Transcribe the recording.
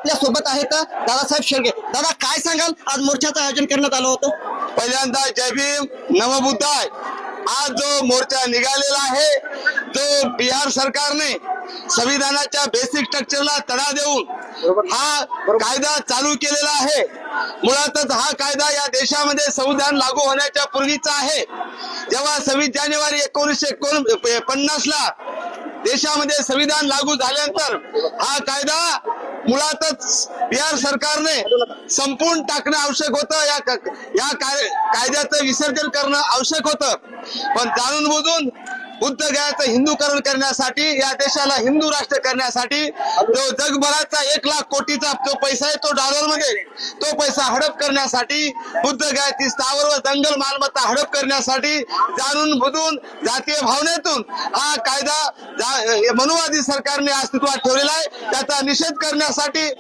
आपल्या सोबत आहेत दादासाहेब शेळके. दादा, काय सांगाल, आज मोर्चाचं आयोजन करण्यात आलं होतं? पहिल्यांदा जय भीम, नमबुद्धाय. आज जो मोर्चा निघालेला आहे तो बिहार सरकारने संविधानाच्या बेसिक स्ट्रक्चरला तडा देऊन हा कायदा चालू केलेला आहे. मुळातच हा कायदा या देशामध्ये संविधान लागू होण्याच्या पूर्वीचा आहे. जेव्हा 26 जानेवारी 1950 ला देशामध्ये संविधान लागू झाल्यानंतर हा कायदा मुळातच बिहार सरकारने संपूर्ण टाकणं आवश्यक होतं. या कायद्याचं विसर्जन करणं आवश्यक होतं. पण जाणून बुजून बुद्ध गयाचं हिंदूकरण करण्यासाठी, या देशाला हिंदू राष्ट्र करण्यासाठी जो जगभराचा 1 लाख कोटीचा जो पैसा आहे तो डॉलरमध्ये, तो पैसा हडप करण्यासाठी, बुद्ध गयाची स्थावर व जंगल मालमत्ता हडप करण्यासाठी जाणून बुजून जातीय भावनेतून हा कायदा मनुवादी सरकारने अस्तित्वात ठेवलेला आहे. त्याचा निषेध करण्यासाठी